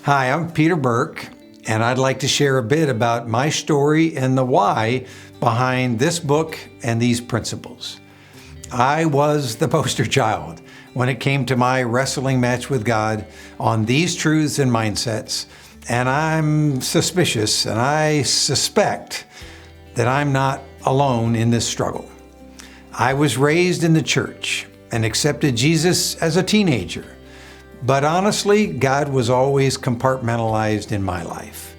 Hi, I'm Peter Burke, and I'd like to share a bit about my story and the why behind this book and these principles. I was the poster child when it came to my wrestling match with God on these truths and mindsets, and I'm suspicious and I suspect that I'm not alone in this struggle. I was raised in the church and accepted Jesus as a teenager. But honestly, God was always compartmentalized in my life.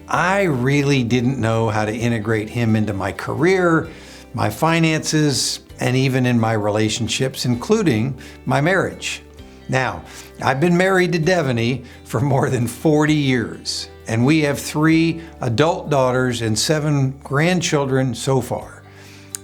I really didn't know how to integrate Him into my career, my finances, and even in my relationships, including my marriage. Now, I've been married to Devaney for more than 40 years, and we have 3 adult daughters and 7 grandchildren so far.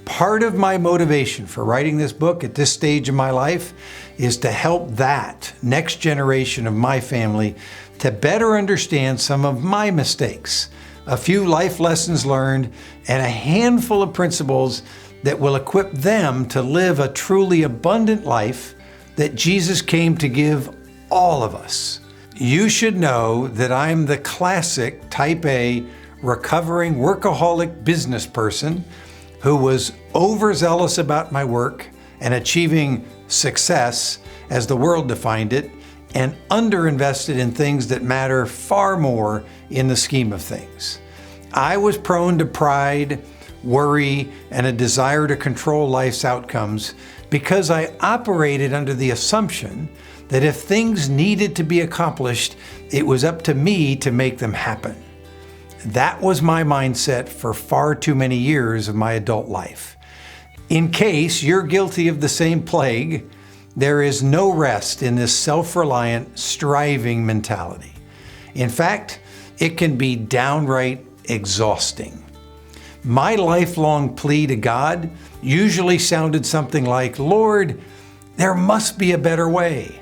Part of my motivation for writing this book at this stage of my life is to help that next generation of my family to better understand some of my mistakes, a few life lessons learned, and a handful of principles that will equip them to live a truly abundant life that Jesus came to give all of us. You should know that I'm the classic type A recovering workaholic business person who was overzealous about my work and achieving success as the world defined it, and underinvested in things that matter far more in the scheme of things. I was prone to pride, worry, and a desire to control life's outcomes because I operated under the assumption that if things needed to be accomplished, it was up to me to make them happen. That was my mindset for far too many years of my adult life. In case you're guilty of the same plague, there is no rest in this self-reliant, striving mentality. In fact, it can be downright exhausting. My lifelong plea to God usually sounded something like, "Lord, there must be a better way,"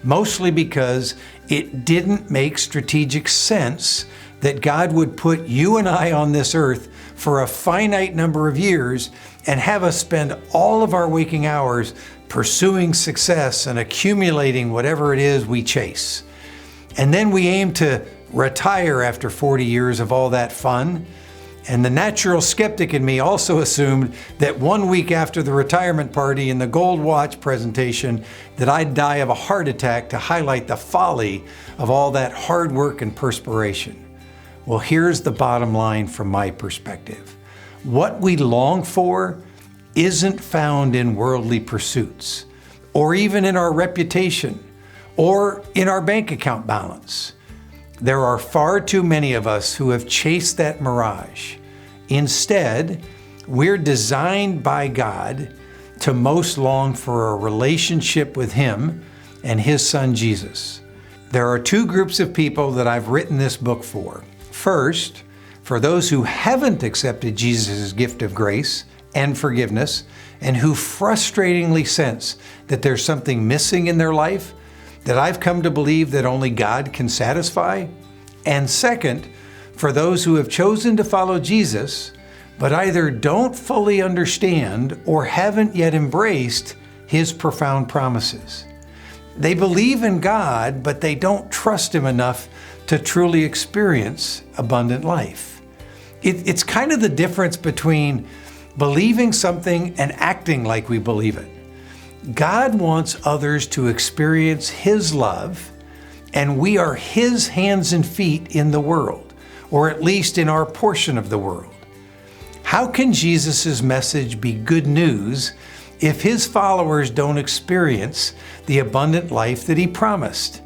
mostly because it didn't make strategic sense that God would put you and I on this earth for a finite number of years and have us spend all of our waking hours pursuing success and accumulating whatever it is we chase. And then we aim to retire after 40 years of all that fun. And the natural skeptic in me also assumed that 1 week after the retirement party and the gold watch presentation that I'd die of a heart attack to highlight the folly of all that hard work and perspiration. Well, here's the bottom line from my perspective. What we long for isn't found in worldly pursuits, or even in our reputation, or in our bank account balance. There are far too many of us who have chased that mirage. Instead, we're designed by God to most long for a relationship with Him and His Son Jesus. There are 2 groups of people that I've written this book for. First, for those who haven't accepted Jesus' gift of grace and forgiveness, and who frustratingly sense that there's something missing in their life that I've come to believe that only God can satisfy. And second, for those who have chosen to follow Jesus, but either don't fully understand or haven't yet embraced His profound promises. They believe in God, but they don't trust Him enough to truly experience abundant life. It's kind of the difference between believing something and acting like we believe it. God wants others to experience His love, and we are His hands and feet in the world, or at least in our portion of the world. How can Jesus' message be good news if His followers don't experience the abundant life that He promised?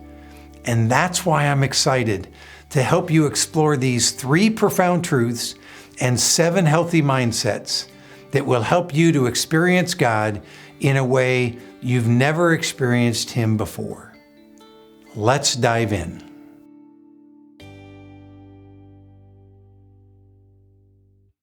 And that's why I'm excited to help you explore these 3 profound truths and 7 healthy mindsets that will help you to experience God in a way you've never experienced Him before. Let's dive in.